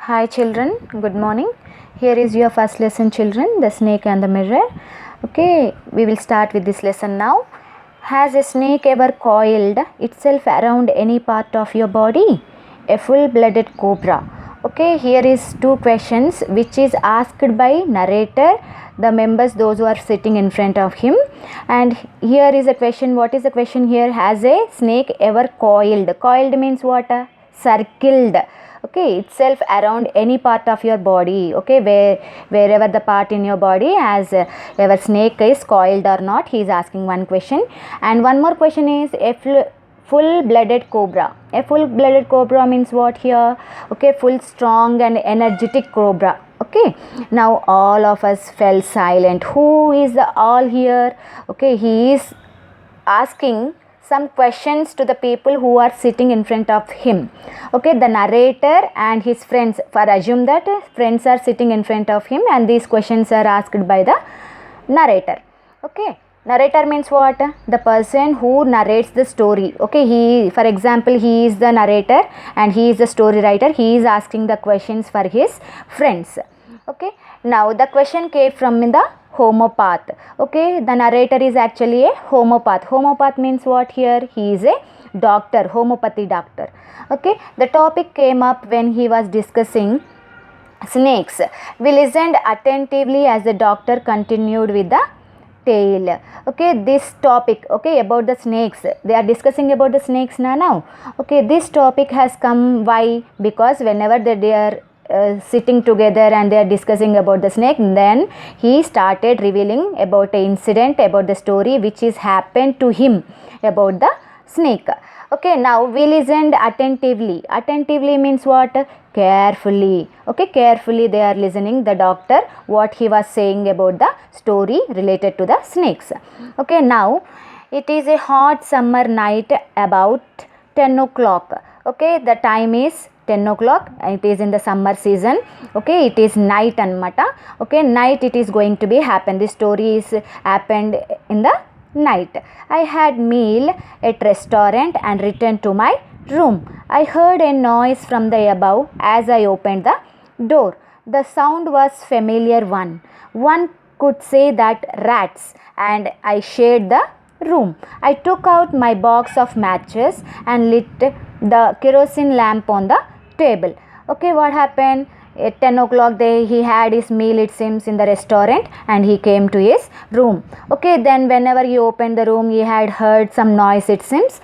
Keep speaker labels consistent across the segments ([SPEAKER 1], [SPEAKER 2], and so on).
[SPEAKER 1] Hi children, good morning. Here is your first lesson children, the snake and the mirror. Okay, we will start with this lesson now. Has a snake ever coiled itself around any part of your body? A full-blooded cobra. Okay, here is two questions which is asked by narrator, the members, those who are sitting in front of him. And here is a question, what is the question here? Has a snake ever coiled? Coiled means what? Circled, okay, itself around any part of your body, okay, wherever the part in your body as ever snake is coiled or not, he is asking one question. And one more question is a full-blooded cobra. A full-blooded cobra means what here? Okay, full strong and energetic cobra. Okay, now all of us fell silent. Who is the all here? Okay, he is asking some questions to the people who are sitting in front of him. Okay, the narrator and his friends, for assume that friends are sitting in front of him and these questions are asked by the narrator. Okay, narrator means what? The person who narrates the story. Okay, he, for example, he is the narrator and he is the story writer. He is asking the questions for his friends. Okay, now the question came from the homeopath. Okay, the narrator is actually a homeopath. Homeopath means what here? He is a doctor, homeopathy doctor. Okay, the topic came up when he was discussing snakes. We listened attentively as the doctor continued with the tale. Okay, this topic, okay, about the snakes, they are discussing about the snakes now. Okay, this topic has come, why? Because whenever they are sitting together and they are discussing about the snake, then he started revealing about an incident, about the story which is happened to him about the snake. Okay, now we listened attentively. Attentively means what? Carefully. Okay, carefully they are listening, the doctor, what he was saying about the story related to the snakes. Okay, now it is a hot summer night about 10 o'clock. Okay, the time is 10 o'clock. It is in the summer season. Okay, it is night anamata. Okay, night it is going to be happen. This story is happened in the night. I had meal at restaurant and returned to my room. I heard a noise from the above as I opened the door. The sound was familiar one. One could say that rats, and I shared the room. I took out my box of matches and lit the kerosene lamp on the table. Okay, what happened? At 10 o'clock he had his meal, it seems, in the restaurant and he came to his room. Okay, then whenever he opened the room, he had heard some noise, it seems.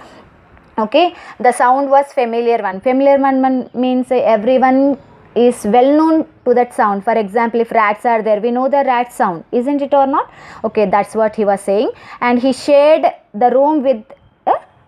[SPEAKER 1] Okay, the sound was familiar one. Familiar one means everyone is well known to that sound. For example, if rats are there, we know the rat sound, isn't it or not? Okay, that's what he was saying. And he shared the room with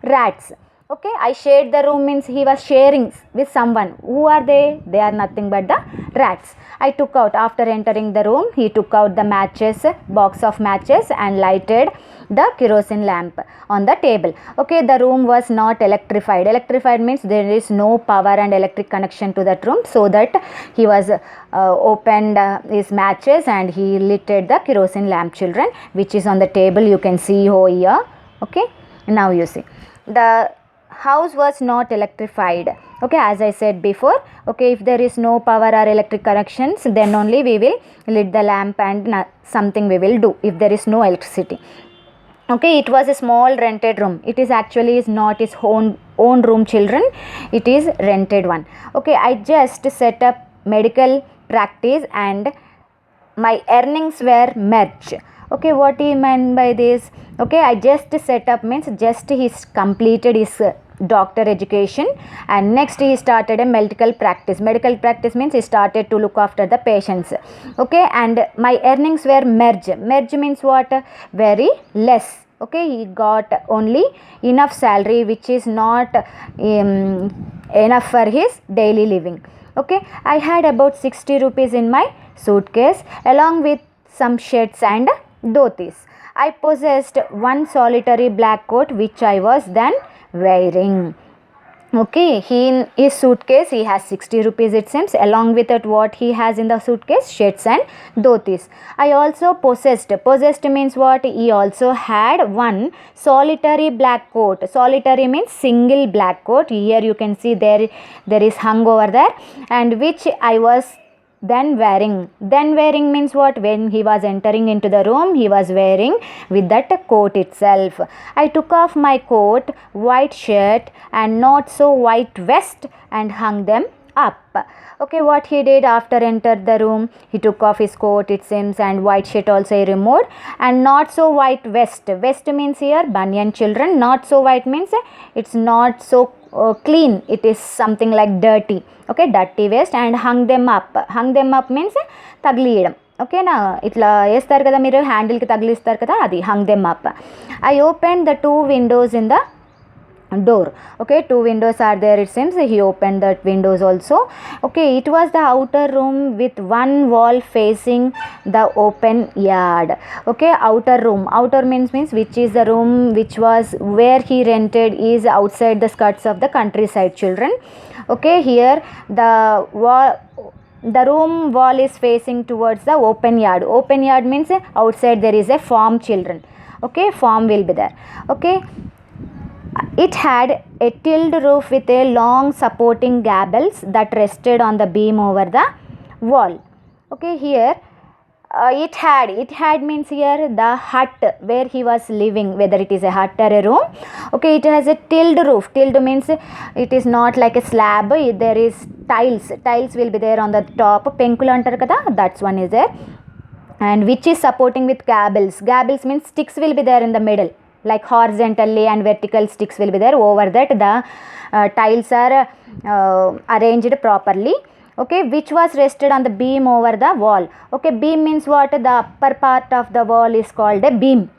[SPEAKER 1] rats. Okay, I shared the room means he was sharing with someone. Who are they? They are nothing but the rats. I took out, after entering the room, he took out the matches, box of matches, and lighted the kerosene lamp on the table. Okay, the room was not electrified. Electrified means there is no power and electric connection to that room, so that he was opened his matches and he lit the kerosene lamp, children, which is on the table. You can see over here. Okay, now you see the house was not electrified. Okay, as I said before, okay, if there is no power or electric connections, then only we will lit the lamp and something we will do if there is no electricity. Okay, it was a small rented room. It is actually is not his own room, children. It is rented one. Okay, I just set up medical practice and my earnings were merged. Okay, what he meant by this? Okay, I just set up means just he completed his doctor education and next he started a medical practice. Medical practice means he started to look after the patients. Okay, and my earnings were merged. Merge means what? Very less. Okay, he got only enough salary which is not enough for his daily living. Okay, I had about 60 rupees in my suitcase along with some shirts and dhotis. I possessed one solitary black coat which I was then wearing. Okay, he in his suitcase he has 60 rupees it seems. Along with it, what he has in the suitcase? Shirts and dhotis. I also possessed. Possessed means what? He also had one solitary black coat. Solitary means single black coat. Here you can see there is hung over there, and which I was then wearing means what? When he was entering into the room, he was wearing with that coat itself. I took off my coat, white shirt and not so white vest and hung them up. Okay, what he did after entered the room, he took off his coat it seems, and white shirt also he removed, and not so white vest. Vest means here banyan children. Not so white means it's not so clean, it is something like dirty. Okay, dirty vest, and hung them up. Hung them up means తగిలియడం. ఓకేనా, ఇట్లా వేస్తారు కదా మీరు, హ్యాండిల్కి తగిలిస్తారు కదా, అది hung them up. I opened the two windows in the door. Okay, two windows are there it seems. He opened that windows also. Okay, it was the outer room with one wall facing the open yard. Okay, outer room. Outer means which is the room which was where he rented is outside the skirts of the countryside, children. Okay, here the room wall is facing towards the open yard. Open yard means outside there is a farm, children. Okay, farm will be there. Okay, it had a tilled roof with a long supporting gables that rested on the beam over the wall. Okay, here it had means here the hut where he was living, whether it is a hut or a room. Okay, it has a tilled roof. Tilled means it is not like a slab, there is tiles will be there on the top. Penkulu antaru kada, that's one is there, and which is supporting with gables means sticks will be there in the middle, like horizontally and vertical sticks will be there. Over that the tiles are arranged properly. Okay, which was rested on the beam over the wall. Okay, beam means what? The upper part of the wall is called a beam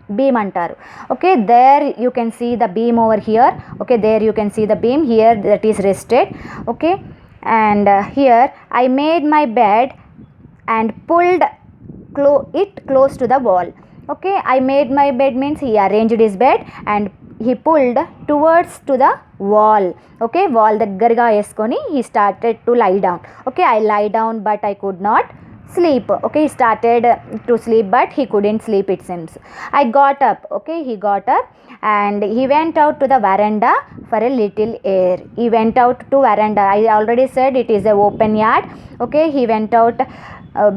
[SPEAKER 1] antaru. Okay, there you can see the beam over here. Okay, there you can see the beam here that is rested. Okay, and here I made my bed and pulled it close to the wall. Okay, I made my bed means he arranged his bed and he pulled towards to the wall. Okay, wall దగ్గరగా వేసుకొని he started to lie down. Okay, I lie down but I could not sleep. Okay, he started to sleep but he couldn't sleep it seems. I got up. Okay, he got up and he went out to the veranda for a little air. He went out to veranda. I already said it is a open yard. Okay, he went out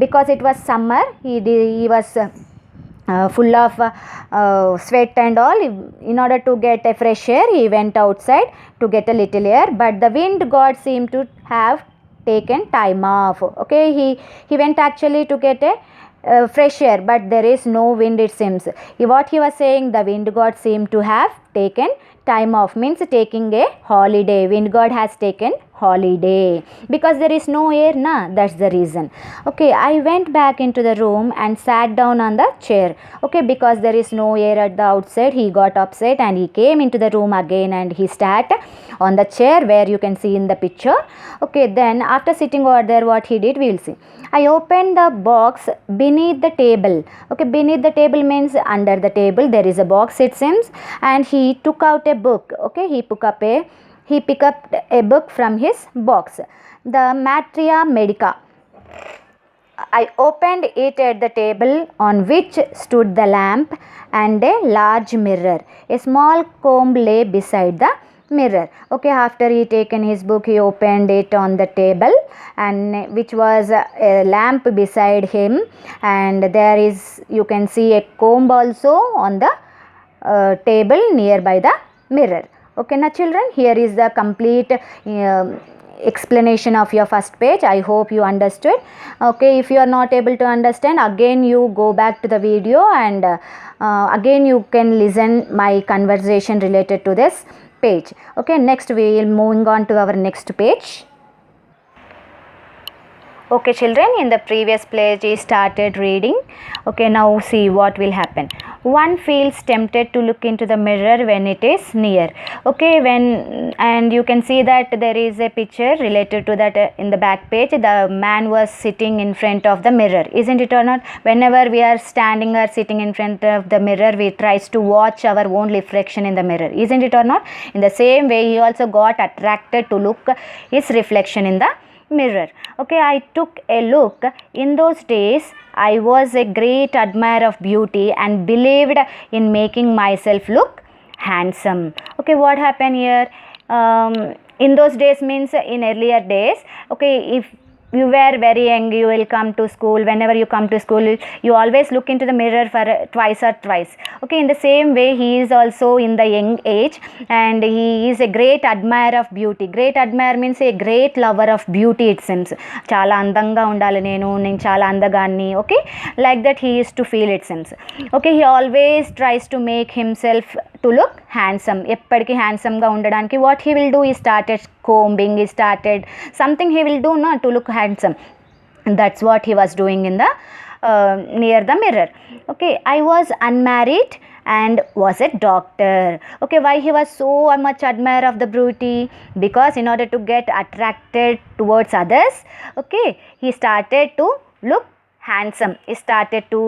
[SPEAKER 1] because it was summer. He was full of sweat and all. In order to get a fresh air, he went outside to get a little air, but the wind god seemed to have taken time off. Okay, he went actually to get a fresh air, but there is no wind it seems. What he was saying, the wind god seemed to have taken time off means taking a holiday. Wind god has taken holiday because there is no air na, that's the reason. Okay, I went back into the room and sat down on the chair. Okay, because there is no air at the outside, he got upset and he came into the room again and he sat on the chair where you can see in the picture. Okay, then after sitting over there, what he did, we will see. I opened the box beneath the table. Okay, beneath the table means under the table there is a box it seems, and he took out a book. Okay, he picked up a book from his box, the Materia Medica. I opened it at the table on which stood the lamp and a large mirror. A small comb lay beside the mirror. Okay, after he taken his book, he opened it on the table, and which was a lamp beside him, and there is, you can see, a comb also on the table nearby the mirror. Okay na children, here is the complete explanation of your first page. I hope you understood. Okay, if you are not able to understand, again you go back to the video and again you can listen my conversation related to this page. Okay, next we will moving on to our next page. Okay children, in the previous page we started reading. Okay, now see what will happen. one feels tempted to look into the mirror when it is near. Okay, and you can see that there is a picture related to that in the back page. The man was sitting in front of the mirror, isn't it or not? Whenever we are standing or sitting in front of the mirror, we tries to watch our own reflection in the mirror, isn't it or not? In the same way, he also got attracted to look his reflection in the mirror. Okay, I took a look. In those days, I was a great admirer of beauty and believed in making myself look handsome. Okay, what happened here? In those days means in earlier days. Okay, if you were very young, you will come to school. Whenever you come to school, you always look into the mirror for twice or thrice. Okay, in the same way, he is also in the young age, and he is a great admirer of beauty. Great admirer means a great lover of beauty, it seems. చాలా అందంగా ఉండాలి, నేను చాలా అందగాన్ని. Okay, like that he used to feel, it seems. Okay, he always tries to make himself to look handsome. ఎప్పటికీ హ్యాండ్సమ్గా ఉండడానికి what he will do, he started combing, he started something he will do not to look handsome. That's what he was doing in the near the mirror. Okay, I was unmarried and was a doctor. Okay, why he was so much admirer of the beauty? Because in order to get attracted towards others, okay, he started to look handsome. He started to